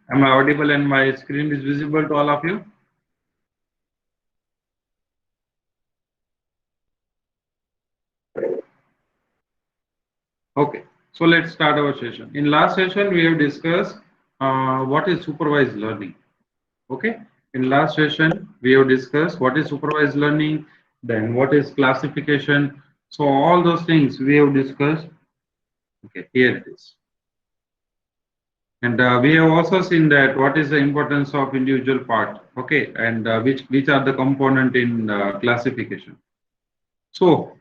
Am I audible and my screen is visible to all of you? Okay, so let's start our session. In last session, we have discussed what is supervised learning. Okay, in last session, we have discussed what is supervised learning, then what is classification. So all those things we have discussed. Okay, here it is. And we have also seen that what is the importance of individual part. Okay, and which are the component in classification. So,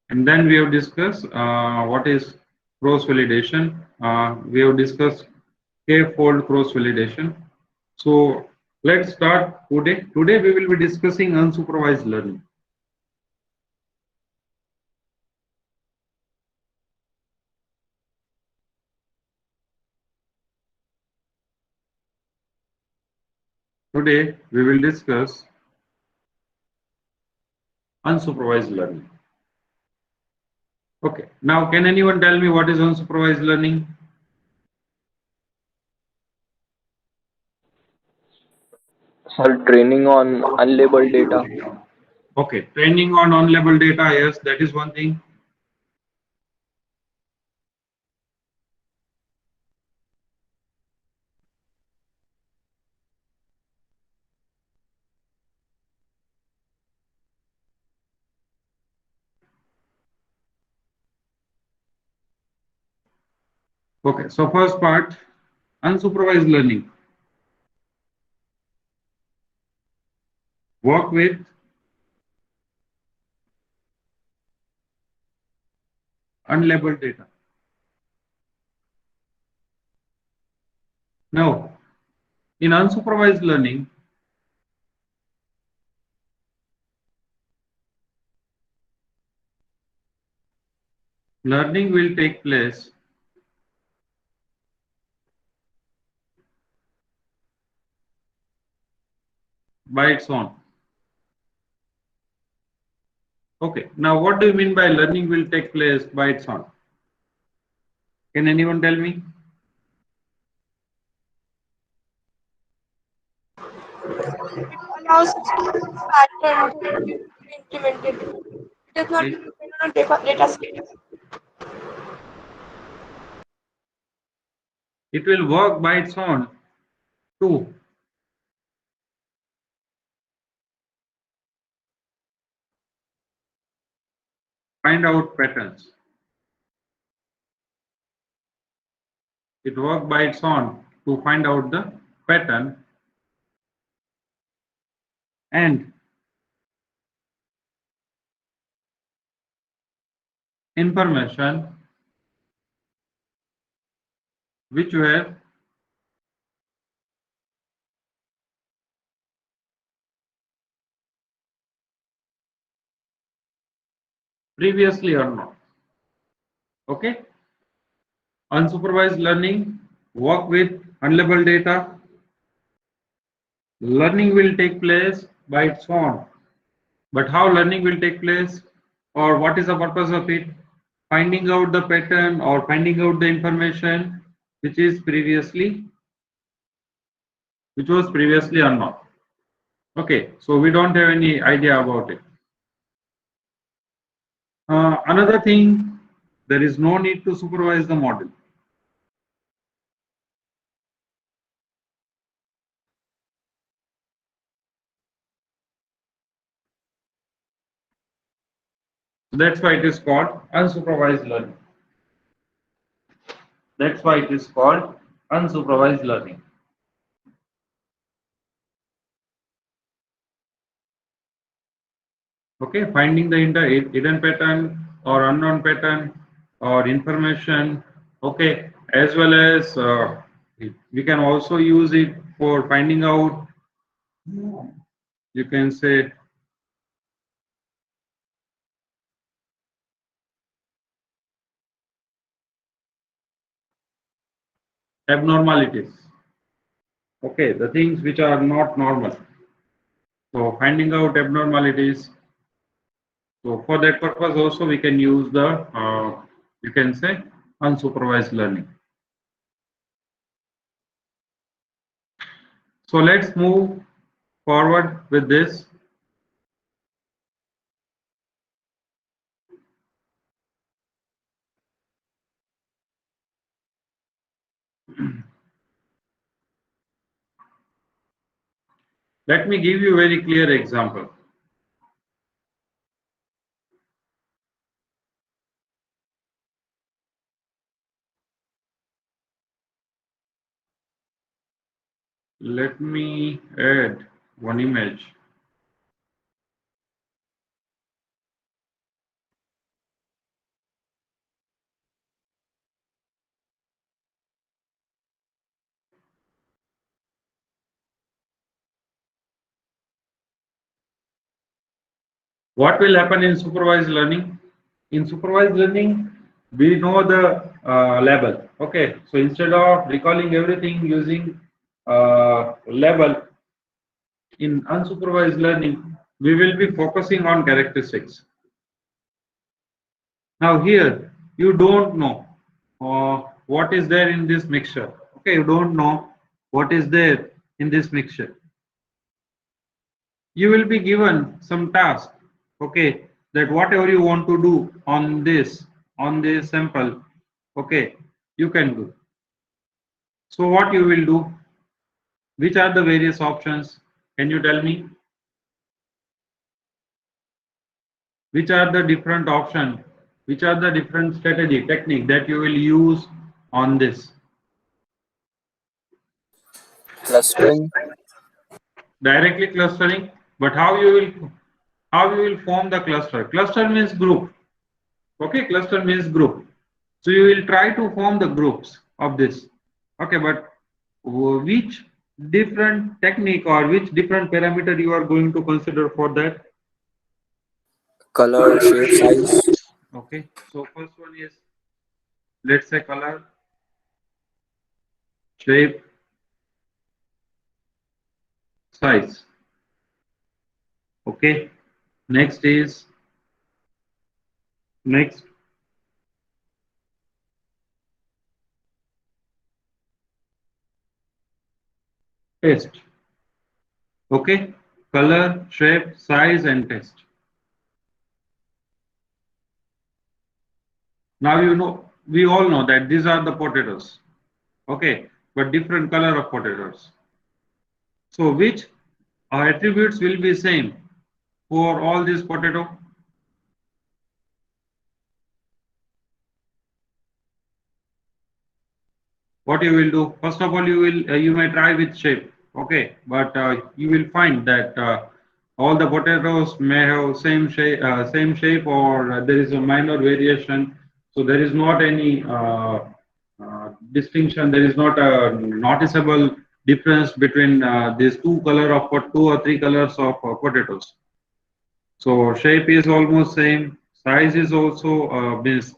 and then we have discussed what is cross validation. We have discussed k-fold cross validation. So let's start today. Today we will be discussing unsupervised learning. Today we will discuss unsupervised learning. Okay. Now, can anyone tell me what is unsupervised learning? Sir, training on unlabeled data. Okay. Training on unlabeled data. Yes, that is one thing. Okay. So first part, unsupervised learning. Work with unlabeled data. Now, in unsupervised learning, learning will take place by its own. Okay. Now, what do you mean by learning will take place by its own? Can anyone tell me? Allows pattern to be implemented. It does not Okay. depend on a data set. It will work by its own to find out patterns. It works by its own to find out the pattern and information which were previously unknown. Okay. Unsupervised learning, work with unlabeled data. Learning will take place by its own. But how learning will take place or what is the purpose of it? Finding out the pattern or finding out the information which is which was previously unknown. Okay, so we don't have any idea about it. Another thing, there is no need to supervise the model. That's why it is called unsupervised learning. That's why it is called unsupervised learning. Okay, finding the hidden pattern or unknown pattern or information. Okay, as well as we can also use it for finding out, you can say, abnormalities. Okay, the things which are not normal. So finding out abnormalities. So for that purpose also we can use the you can say unsupervised learning. So let's move forward with this. Let me give you a very clear example. Let me add one image. What will happen in supervised learning? In supervised learning, we know the label. Okay, so instead of recalling everything using label, in unsupervised learning, we will be focusing on characteristics. Now here, you don't know what is there in this mixture. Okay, you don't know what is there in this mixture. You will be given some task. Okay, that whatever you want to do on this sample, okay, you can do. So what you will do? Which are the various options? Can you tell me? Which are the different options? Which are the different strategy, technique that you will use on this? Clustering. Directly clustering, but how you will form the cluster? Cluster means group. Okay, cluster means group. So you will try to form the groups of this. Okay, but which different technique or which different parameter you are going to consider for that? Color, shape, size. Okay, so first one is, let's say, color, shape, size. Okay, next is, next, test. Okay, color, shape, size, and test. Now you know, we all know that these are the potatoes. Okay, but different color of potatoes. So which attributes will be same for all these potato? What you will do? First of all, you may try with shape. Okay, but you will find that all the potatoes may have same shape, or there is a minor variation. So there is not any distinction. There is not a noticeable difference between these two or three colors of potatoes. So shape is almost same. Size is also means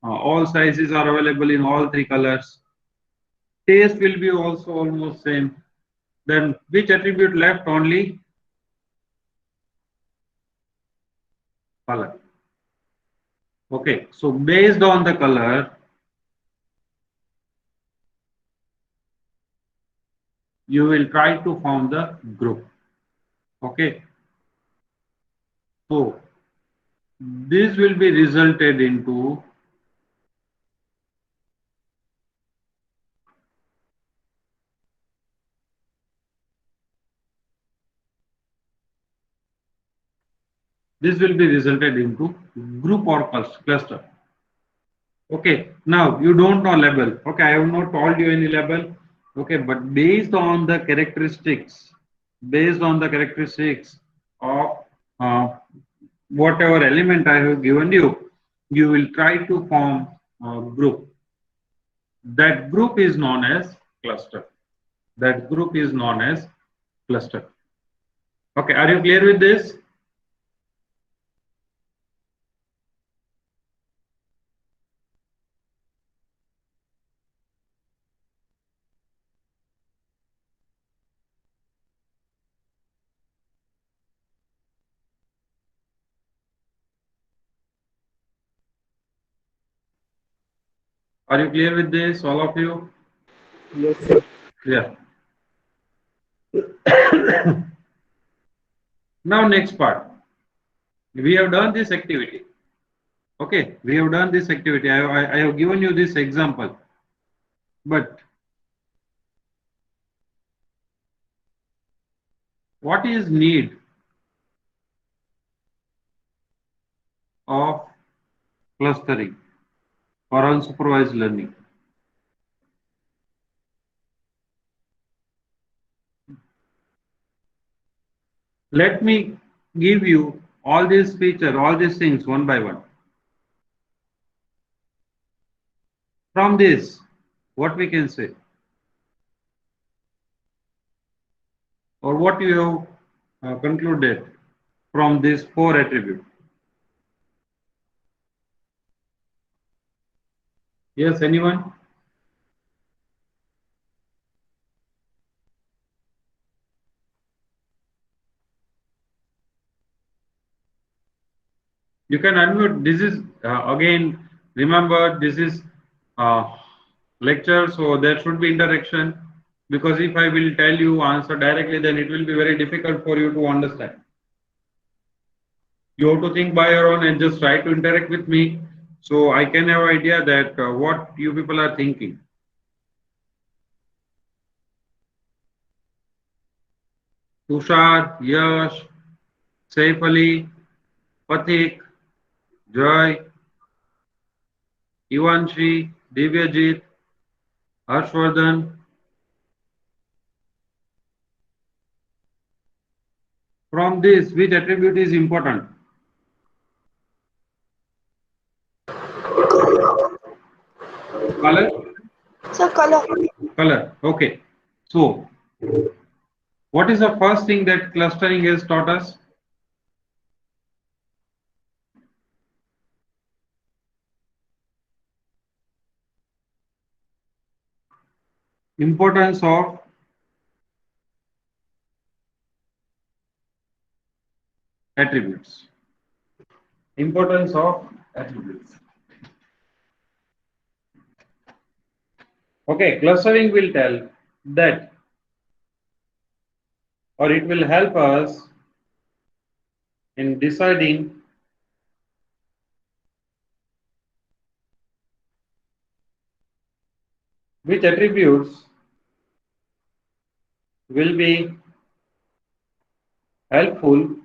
all sizes are available in all three colors. Taste will be also almost same. Then which attribute left? Only color. Okay, so based on the color, you will try to form the group. Okay, so this will be resulted into group or cluster. Okay, now you don't know label. Okay, I have not told you any label. Okay, but based on the characteristics of uh, whatever element I have given you, you will try to form a group. That group is known as cluster. That group is known as cluster. Okay, are you clear with this? Are you clear with this, all of you? Yes, sir. Yeah. Now next part. We have done this activity. Okay, we have done this activity. I have given you this example. But what is need of clustering or unsupervised learning? Let me give you all these features, all these things one by one. From this, what we can say, or what you have concluded from these four attributes. Yes, anyone? You can unmute. This is again, remember, this is uh, lecture, so there should be interaction. Because if I will tell you answer directly, then it will be very difficult for you to understand. You have to think by your own and just try to interact with me, so I can have idea that what you people are thinking. Tushar, Yash, Saif Ali, Pathik, Joy, Ivanshi, Divyajit, Harshvardhan. From this, which attribute is important? Color? So color. Color. Okay. So, what is the first thing that clustering has taught us? Importance of attributes. Importance of attributes. Okay, clustering will tell that, or it will help us in deciding which attributes will be helpful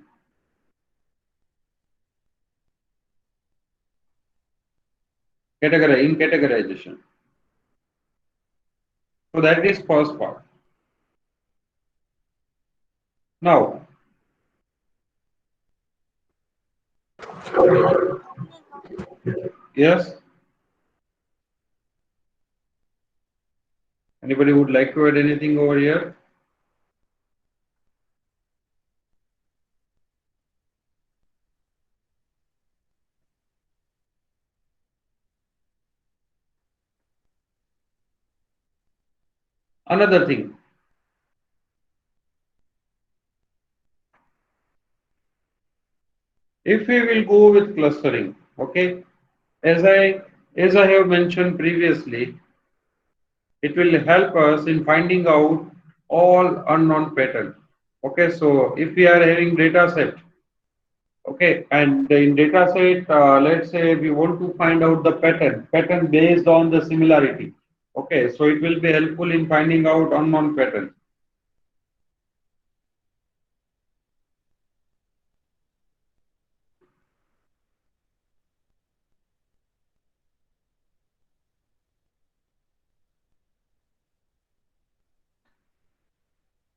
in categorization. So that is first part. Now, yes, anybody would like to add anything over here? Another thing, if we will go with clustering, okay, as I have mentioned previously, it will help us in finding out all unknown pattern. Okay, so if we are having data set, okay, and in data set, let's say we want to find out the pattern based on the similarity. Okay, so it will be helpful in finding out unknown pattern.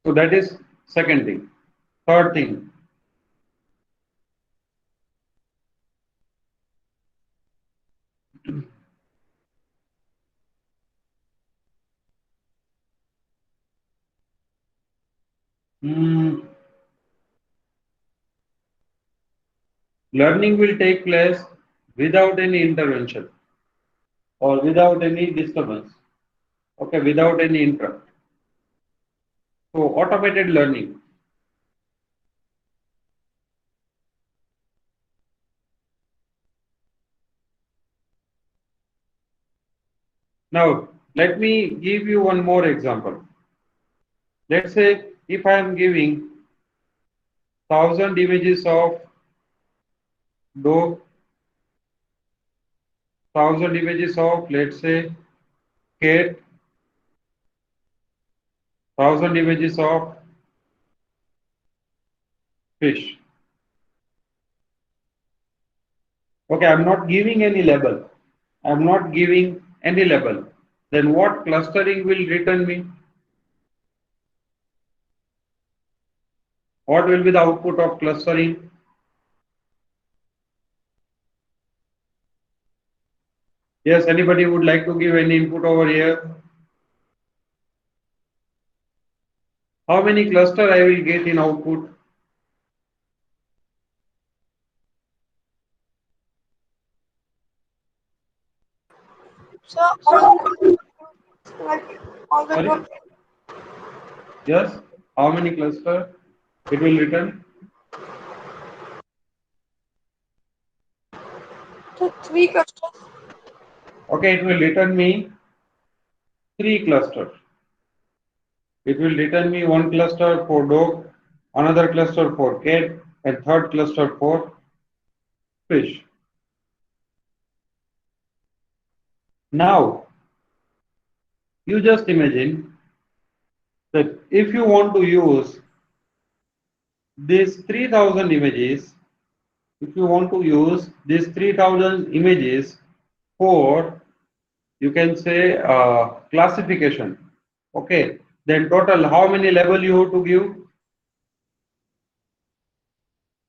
So that is second thing. Third thing, hmm, learning will take place without any intervention or without any disturbance. Okay, without any interrupt. So automated learning. Now, let me give you one more example. Let's say if I am giving 1,000 images of dog, 1,000 images of, let's say, cat, 1,000 images of fish. Okay, I'm not giving any label. I'm not giving any label. Then what clustering will return me? What will be the output of clustering? Yes, anybody would like to give any input over here? How many cluster I will get in output? So all the Sorry? one, Yes. How many cluster it will return? so three clusters. Okay, it will return me 3 clusters. It will return me one cluster for dog, another cluster for cat, and third cluster for fish. Now, you just imagine that if you want to use these 3,000 images, if you want to use these 3,000 images for, you can say, classification. Okay, then total how many label you have to give?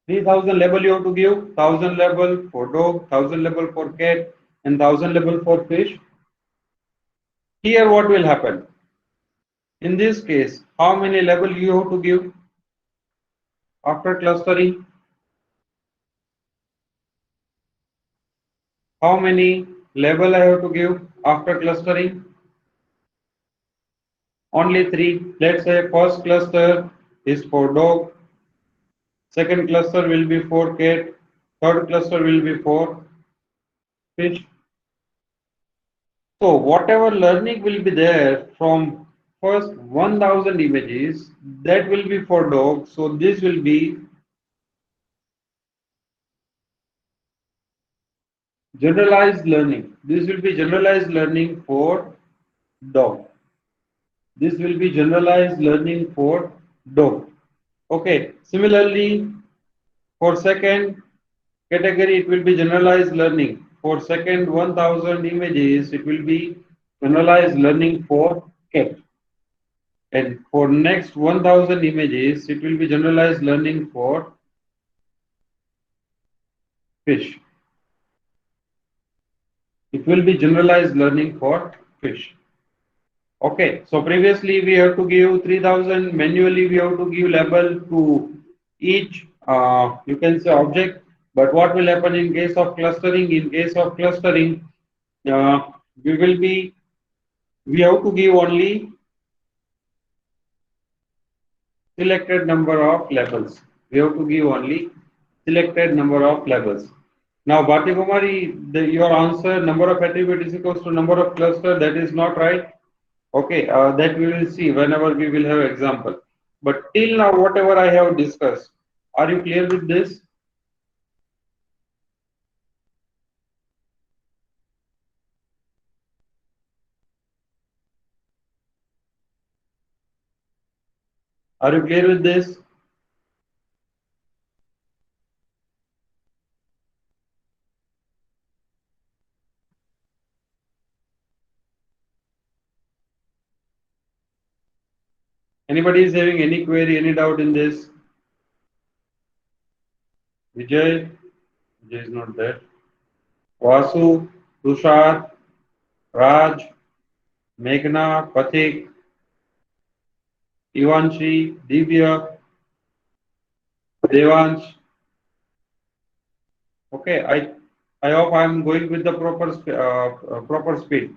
3,000 label you have to give. 1,000 label for dog, 1,000 label for cat, and 1,000 label for fish. Here what will happen? In this case, how many label you have to give after clustering? How many label I have to give after clustering? Only 3. Let's say first cluster is for dog, second cluster will be for cat, third cluster will be for fish. So whatever learning will be there from first 1,000 images, that will be for dog. So this will be generalized learning. This will be generalized learning for dog. This will be generalized learning for dog. Okay. Similarly, for second category, it will be generalized learning. For second 1,000 images, it will be generalized learning for cat. And for next 1,000 images, it will be generalized learning for fish. It will be generalized learning for fish. Okay, so previously we have to give 3,000 manually, we have to give label to each, you can say object. But what will happen in case of clustering? In case of clustering, uh, we will be, we have to give only selected number of labels. We have to give only selected number of labels. Now, Bharti Kumari, your answer number of attribute is equals to number of cluster. That is not right. Okay, that we will see whenever we will have example. But till now, whatever I have discussed, are you clear with this? Are you clear with this? Anybody is having any query, any doubt in this? Vijay? Vijay is not there. Vasu, Tushar, Raj, Meghna, Pathik, Ivanshi, Divya, Devansh. Okay, I hope I am going with the proper speed.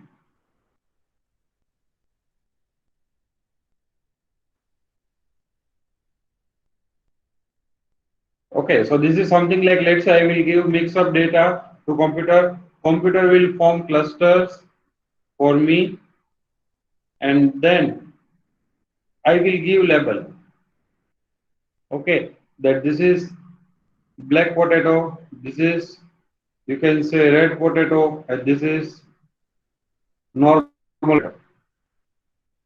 Okay, so this is something like, let's say I will give mix of data to computer. Computer will form clusters for me, and then I will give label. Okay, that this is black potato, this is, you can say, red potato, and this is normal potato.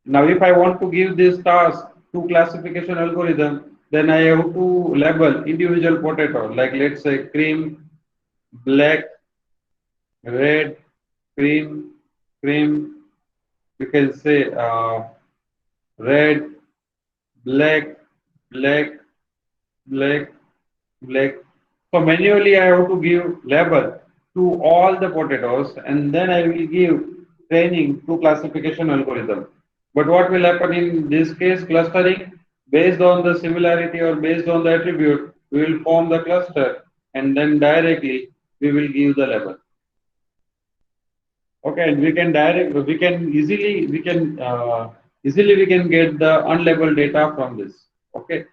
Now, if I want to give this task to classification algorithm, then I have to label individual potato, like let's say cream, black, red, cream, cream. You can say red, black, black, black, black. So manually I have to give label to all the potatoes, and then I will give training to classification algorithm. But what will happen in this case, clustering, based on the similarity or based on the attribute, we will form the cluster, and then directly we will give the label. Okay, and we can easily get the unlabeled data from this. Okay,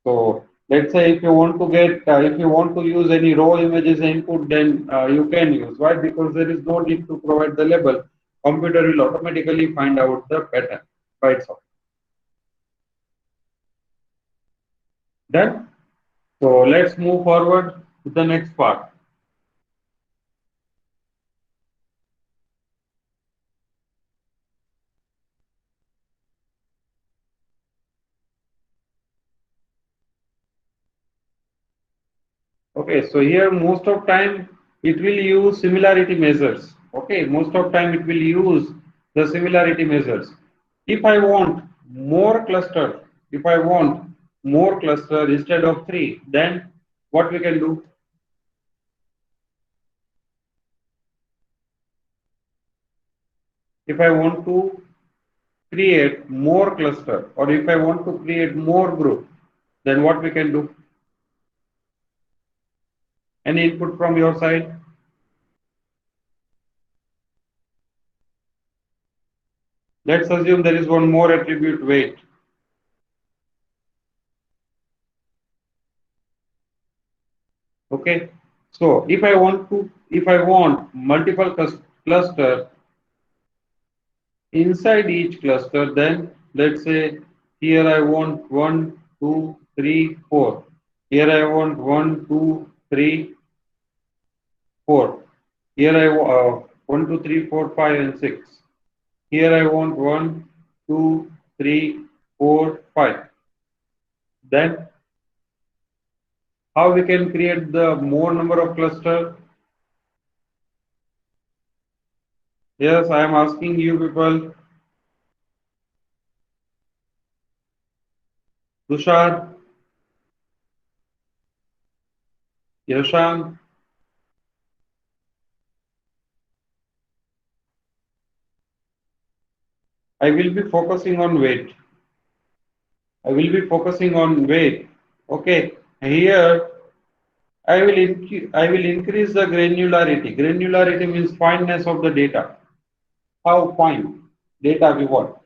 so let's say if you want to get if you want to use any raw images input, then you can use. Why? Because there is no need to provide the label. Computer will automatically find out the pattern by itself. Done. So let's move forward to the next part. Okay, so here most of time it will use similarity measures. Okay, most of time it will use the similarity measures. If I want more cluster, if I want more cluster instead of three, then what we can do? If I want to create more cluster or if I want to create more group, then what we can do? Any input from your side? Let's assume there is one more attribute weight. Okay, so if I want multiple cluster inside each cluster, then let's say here I want 1, 2, 3, 4. Here I want 1, 2, 3, 4. Here 1, 2, 3, 4, 5, and 6. Here I want 1, 2, 3, 4, 5. Then how we can create the more number of cluster? Yes, I am asking you people. Tushar, Yashan, I will be focusing on weight. I will be focusing on weight. Okay, here I will increase the granularity. Granularity means fineness of the data. How fine data we want.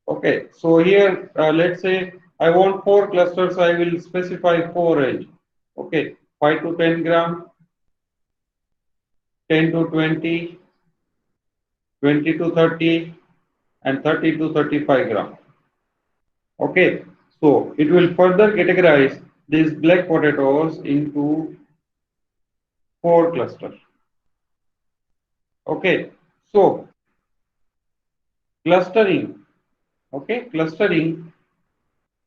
Okay, so here let's say I want four clusters. I will specify four range. Okay, 5 to 10 gram, 10 to 20, 20 to 30, and 30 to 35 gram. Okay, so it will further categorize these black potatoes into four clusters. Okay, so clustering, okay, clustering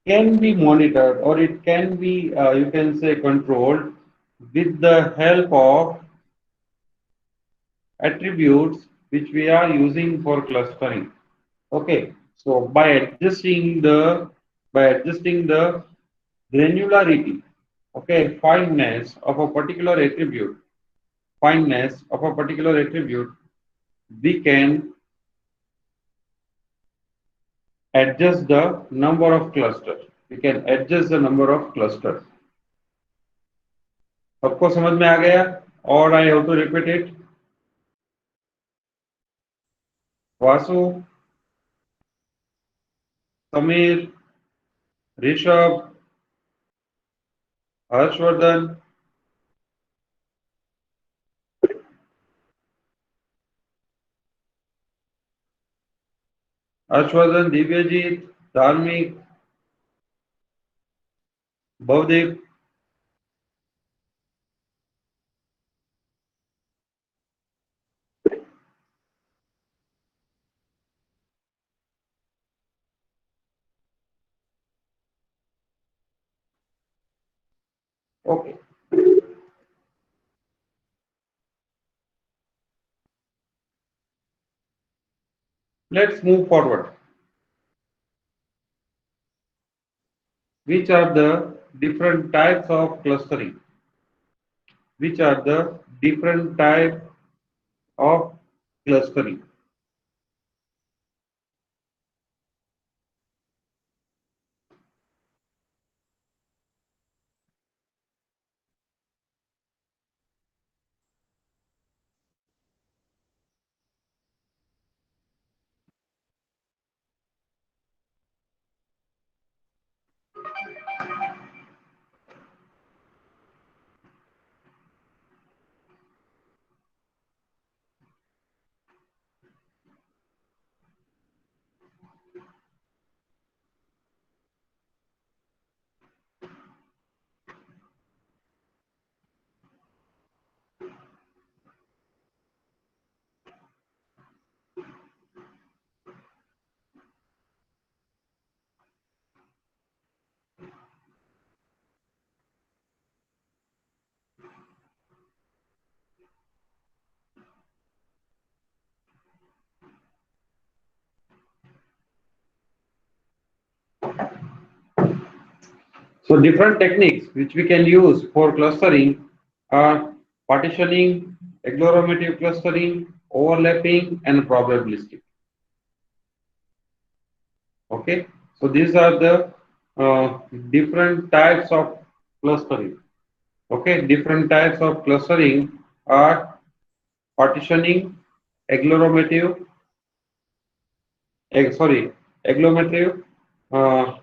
can be monitored or it can be, you can say, controlled with the help of attributes which we are using for clustering. Okay, so by adjusting the granularity, okay, fineness of a particular attribute, we can adjust the number of clusters. We can adjust the number of clusters. सबको समझ में आ गया? Or I have to repeat it? Vasu, Samir, Rishabh, Harshvardhan, Divyajit, Dharmik, Bhavdev. Okay. Let's move forward. Which are the different types of clustering? Which are the different types of clustering? So different techniques which we can use for clustering are partitioning, agglomerative clustering, overlapping, and probabilistic. Okay, so these are the different types of clustering. Okay, different types of clustering are partitioning, agglomerative, sorry, agglomerative, uh,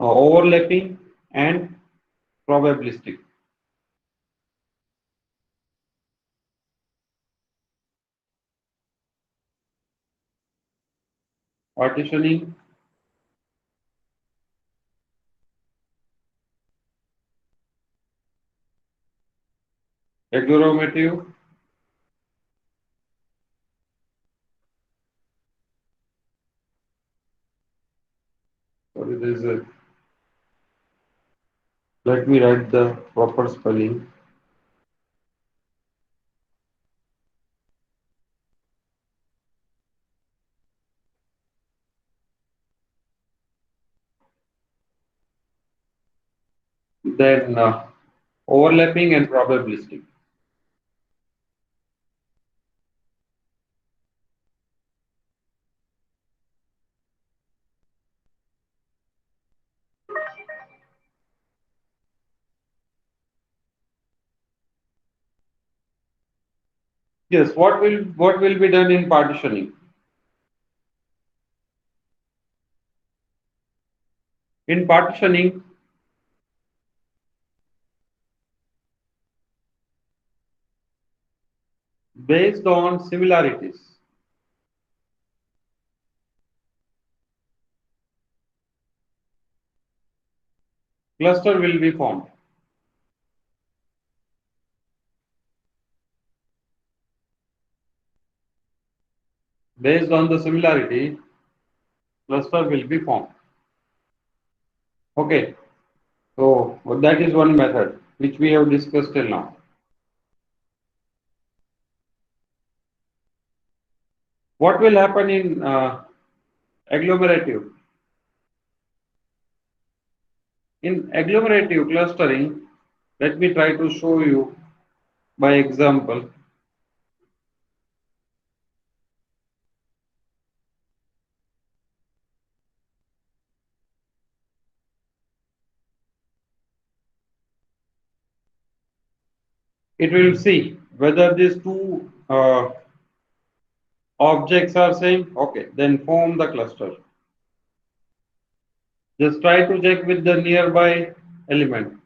overlapping, and probabilistic. Partitioning, agglomerative, sorry, there is a, let me write the proper spelling. Then overlapping and probabilistic. Yes, what will be done in partitioning? In partitioning, based on similarities, cluster will be formed. Based on the similarity, cluster will be formed. Okay, so that is one method which we have discussed till now. What will happen in agglomerative? In agglomerative clustering, let me try to show you by example. It will see whether these two objects are same. Okay, then form the cluster. Just try to check with the nearby element.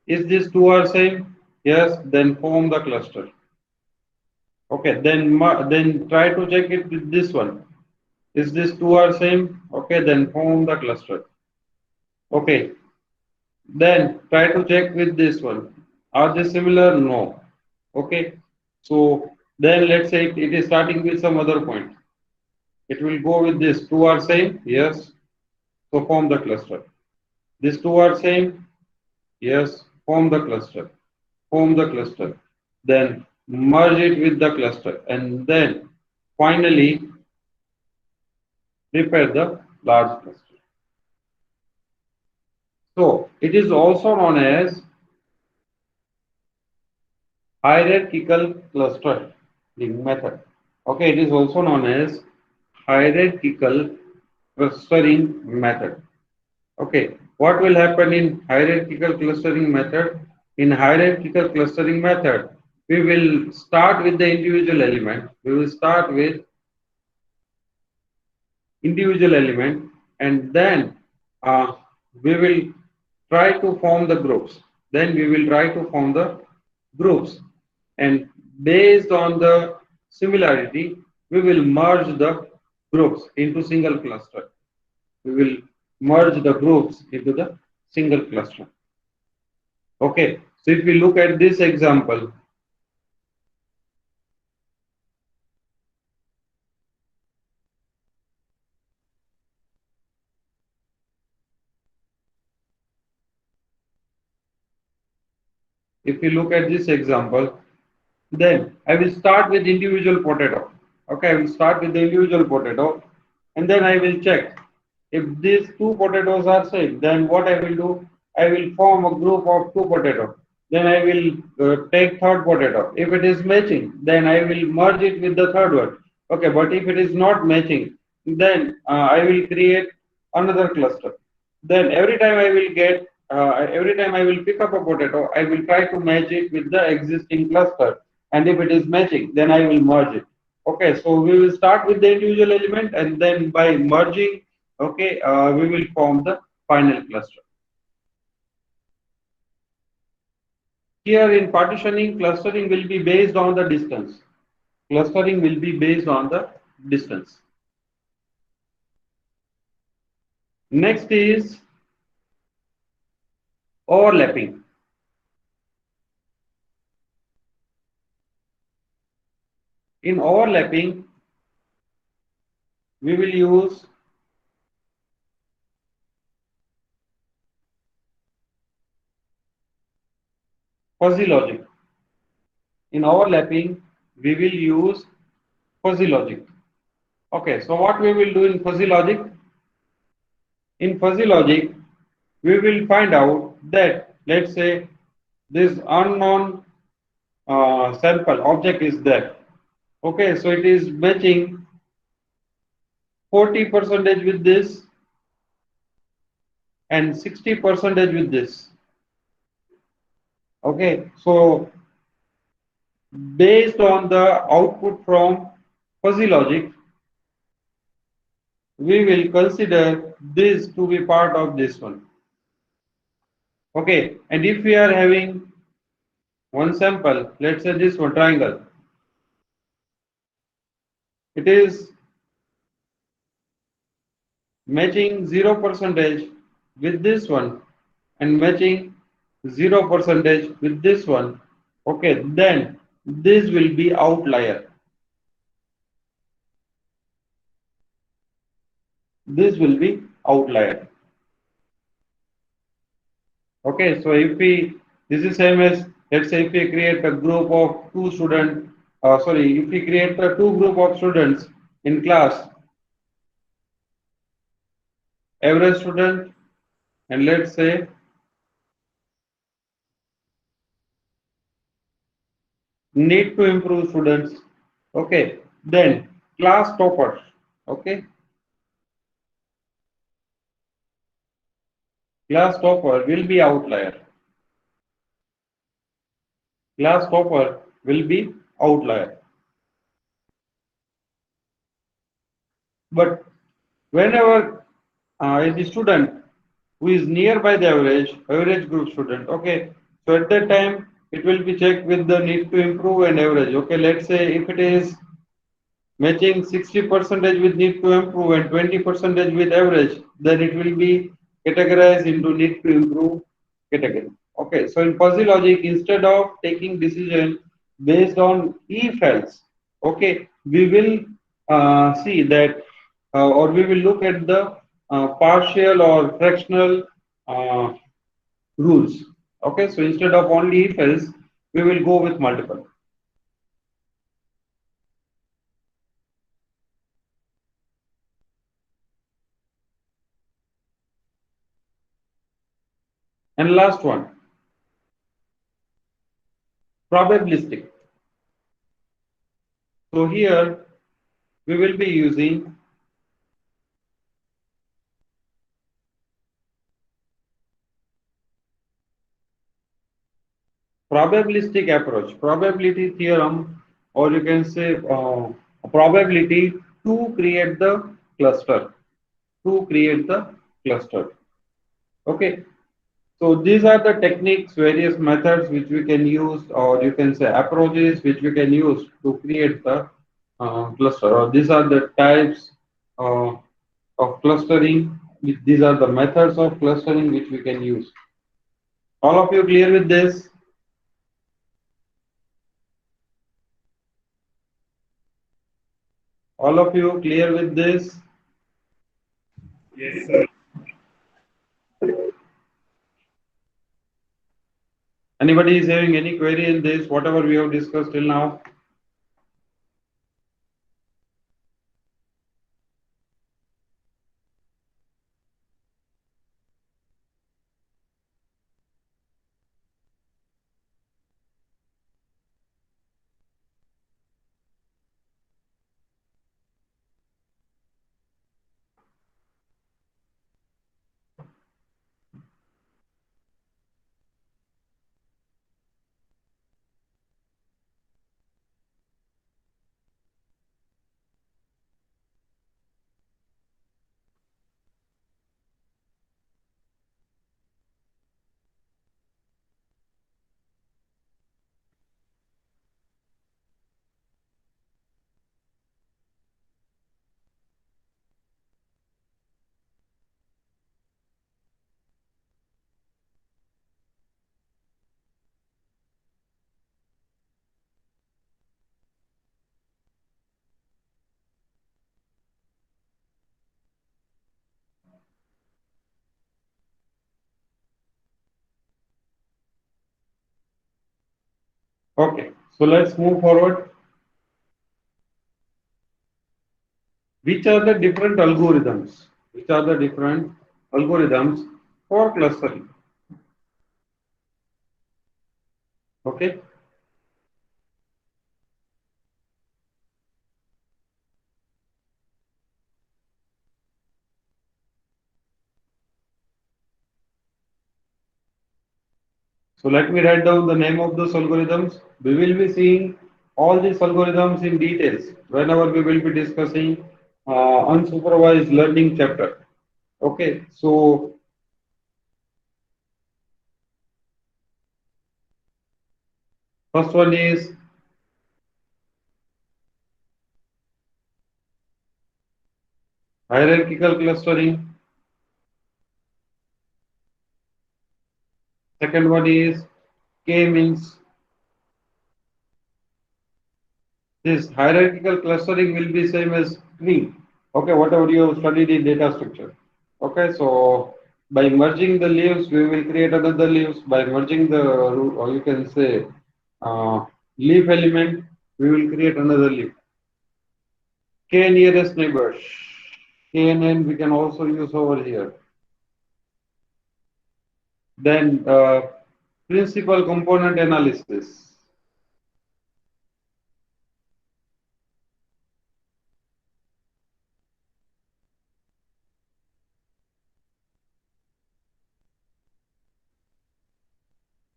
Is these two are same? Yes, then form the cluster. Okay, then try to check it with this one. Is this two are same? Okay, then form the cluster. Okay. Then try to check with this one. Are they similar? No. Okay. So then let's say it is starting with some other point. It will go with this. Two are same? Yes. So form the cluster. These two are same? Yes. Form the cluster. Form the cluster. Then merge it with the cluster. And then finally prepare the large cluster. So it is also known as hierarchical clustering method. Okay, it is also known as hierarchical clustering method. Okay, what will happen in hierarchical clustering method? In hierarchical clustering method, we will start with the individual element. We will start with individual element, and then we will try to form the groups. Then we will try to form the groups, and based on the similarity, we will merge the groups into single cluster. We will merge the groups into the single cluster. Okay, so if we look at this example, if we look at this example, then I will start with individual potato. Okay, I will start with the individual potato, and then I will check if these two potatoes are same. Then what I will do? I will form a group of two potatoes. Then I will take third potato. If it is matching, then I will merge it with the third one. Okay, but if it is not matching, then I will create another cluster. Then every time I will pick up a potato, I will try to match it with the existing cluster. And if it is matching, then I will merge it. Okay, so we will start with the individual element, and then by merging, okay, we will form the final cluster. Here in partitioning, clustering will be based on the distance. Clustering will be based on the distance. Next is overlapping. In overlapping, we will use fuzzy logic. In overlapping, we will use fuzzy logic. Okay, so what we will do in fuzzy logic? In fuzzy logic, we will find out that, let's say, this unknown sample object is there. Okay, so it is matching 40% with this and 60% with this. Okay, so based on the output from fuzzy logic, we will consider this to be part of this one. Okay, and if we are having one sample, let's say this one triangle, it is matching 0% with this one and matching 0% with this one. Okay, then this will be outlier. This will be outlier. Okay, so if we, this is same as, let's say if we create a group of two students, if we create a two group of students in class, average student, and let's say need to improve students, okay, then class topper, okay, class topper will be outlier. Class topper will be outlier. But whenever the student who is nearby the average group student, okay, so at that time it will be checked with the need to improve and average. Okay, let's say if it is matching 60% with need to improve and 20% with average, then it will be categorize into need to improve category. Okay, so in fuzzy logic, instead of taking decision based on if else, okay, we will see that or we will look at the partial or fractional uh, rules. Okay, so instead of only if else, we will go with multiple. And last one, probabilistic. So here we will be using probabilistic approach, probability theorem, or you can say probability to create the cluster, to create the cluster. Okay, so these are the techniques, various methods which we can use, or you can say approaches which we can use to create the cluster. Or these are the types uh, of clustering. These are the methods of clustering which we can use. All of you clear with this? All of you clear with this? Anybody is having any query in this, whatever we have discussed till now? Okay, so let's move forward. Which are the different algorithms? Which are the different algorithms for clustering? Okay, so let me write down the name of those algorithms. We will be seeing all these algorithms in details whenever we will be discussing unsupervised learning chapter. Okay, so first one is hierarchical clustering. Second one is K-means. This hierarchical clustering will be same as tree. Okay, whatever you have studied in data structure. Okay, so by merging the leaves, we will create another leaves. By merging the, or you can say, leaf element, we will create another leaf. K nearest neighbors. KNN we can also use over here. Then principal component analysis.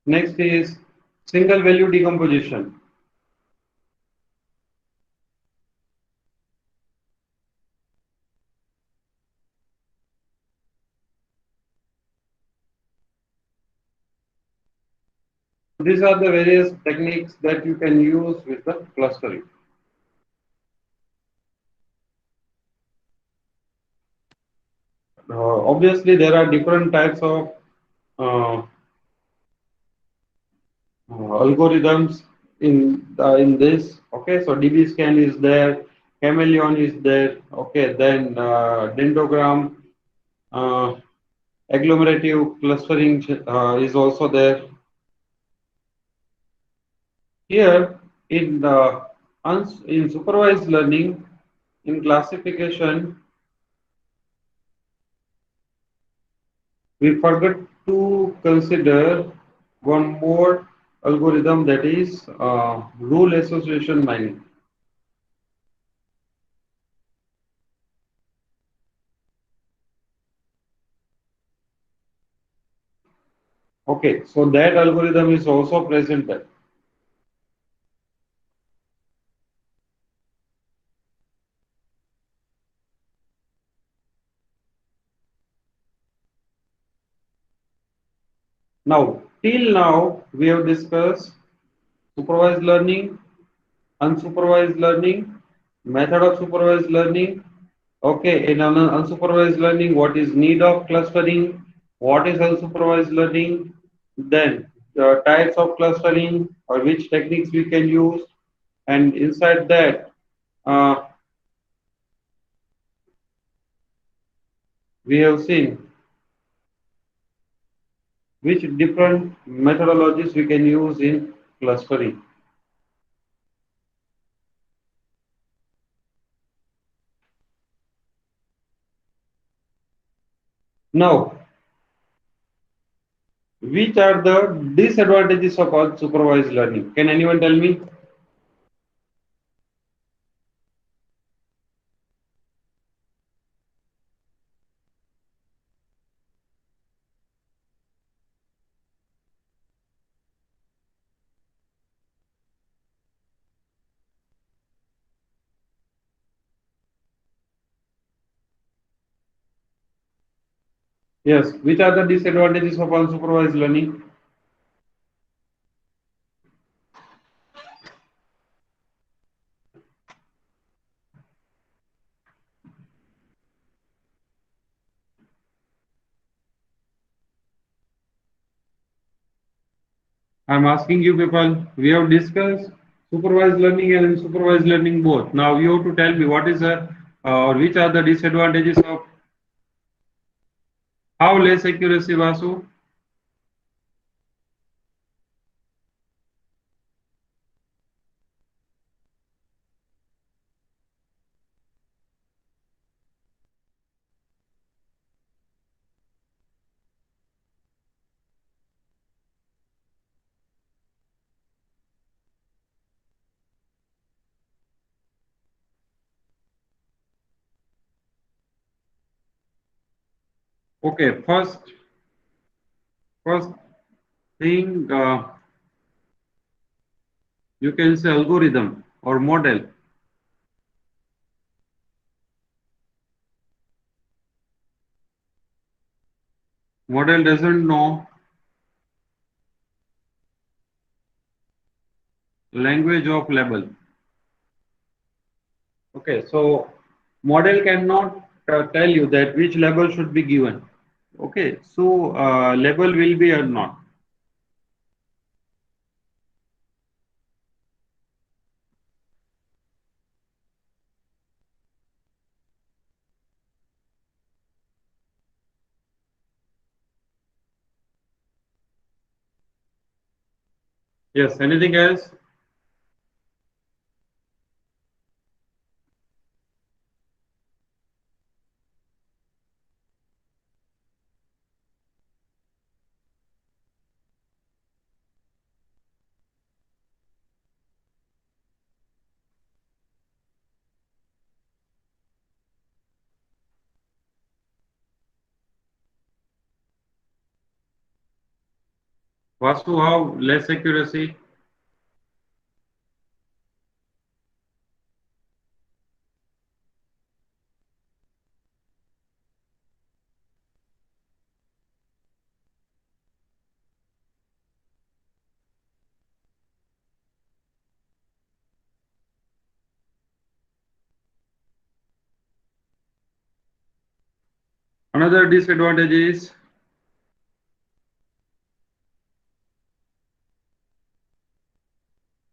Next is single value decomposition. These are the various techniques that you can use with the clustering. obviously there are different types of uh, algorithms in this. Okay, so DB scan is there, chameleon is there. Okay, then dendrogram, uh, agglomerative clustering is also there. Here in supervised learning, in classification, we forgot to consider one more algorithm, that is rule association mining. Okay, so that algorithm is also present there. Now, till now, we have discussed supervised learning, unsupervised learning, method of supervised learning. Okay, in unsupervised learning, what is need of clustering, what is unsupervised learning, then the types of clustering or which techniques we can use, and inside that, uh, we have seen which different methodologies we can use in clustering. Now, which are the disadvantages of unsupervised learning? Can anyone tell me? Yes, which are the disadvantages of unsupervised learning? I'm asking you people, we have discussed supervised learning and unsupervised learning both. Now you have to tell me what is or which are the disadvantages of how less accuracy, Vasu? Okay, first thing, you can say algorithm or model. Model doesn't know language of label. Okay, so model cannot tell you that which label should be given. Okay, so label will be or not. Yes, anything else? Vasu, how less accuracy? Another disadvantage is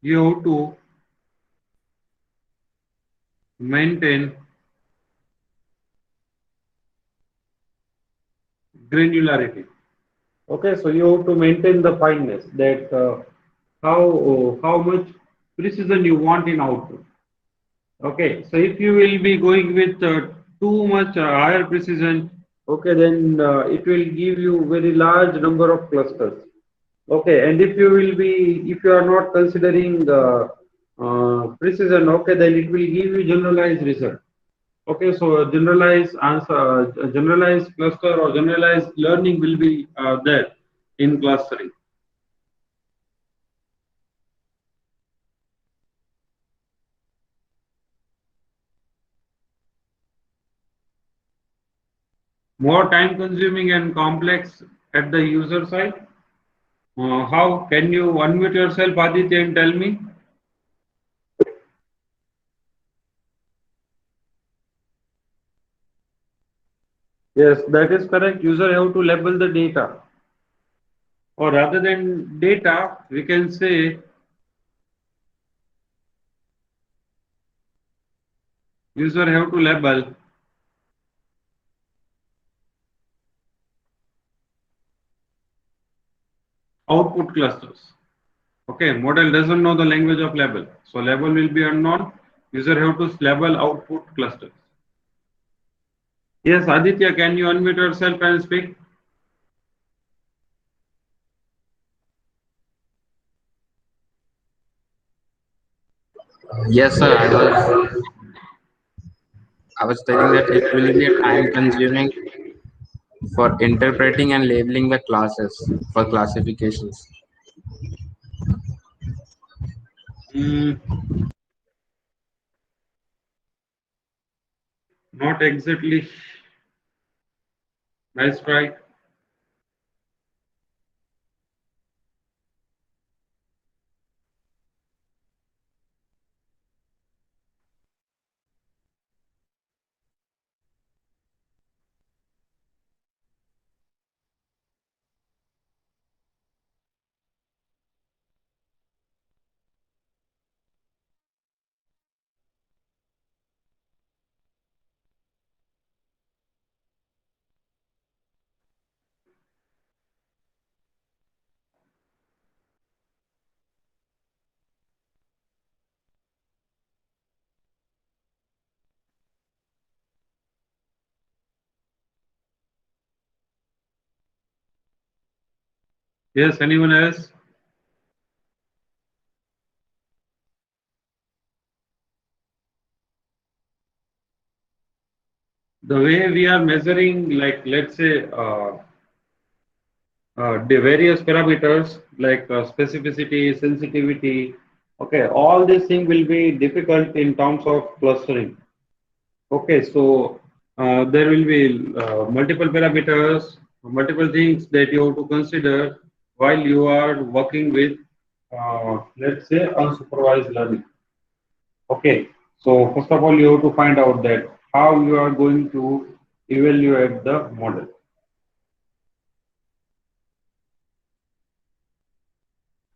you have to maintain granularity. Okay, so you have to maintain the fineness that how much precision you want in output. Okay, so if you will be going with too much higher precision, okay, then it will give you very large number of clusters. Okay, and if you are not considering precision, okay, then it will give you generalized result. Okay, so a generalized answer, a generalized cluster or generalized learning will be there in clustering. More time consuming and complex at the user side. How can you unmute yourself, Aditya, and tell me? Yes, that is correct. User have to label the data, or rather than data, we can say user have to label output clusters. Okay, model doesn't know the language of label, so label will be unknown. User have to label output clusters. Yes, Aditya, can you unmute yourself and speak? Yes, sir. I was telling that it will be a time consuming for interpreting and labeling the classes for classifications. Mm, not exactly. Nice try. Yes, anyone else? The way we are measuring, like let's say, the various parameters like specificity, sensitivity. Okay, all these things will be difficult in terms of clustering. Okay, so there will be multiple parameters, multiple things that you have to consider while you are working with, let's say, unsupervised learning. Okay, so first of all, you have to find out that how you are going to evaluate the model.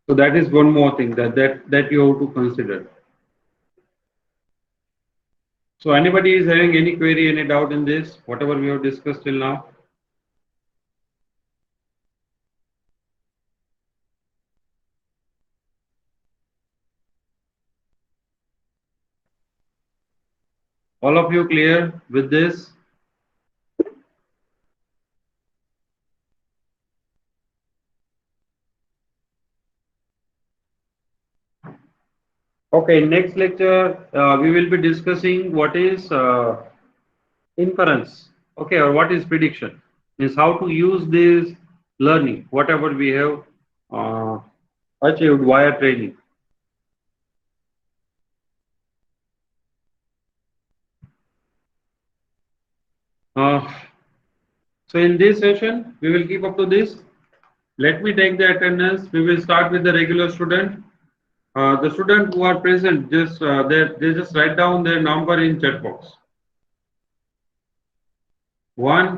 So that is one more thing that you have to consider. So anybody is having any query, any doubt in this, whatever we have discussed till now? All of you clear with this? Okay, next lecture we will be discussing what is inference, okay, or what is prediction. Means how to use this learning, whatever we have uh, achieved via training. Uh, so in this session, we will keep up to this. Let me take the attendance. We will start with the regular student. The student who are present, just they just write down their number in chat box. 1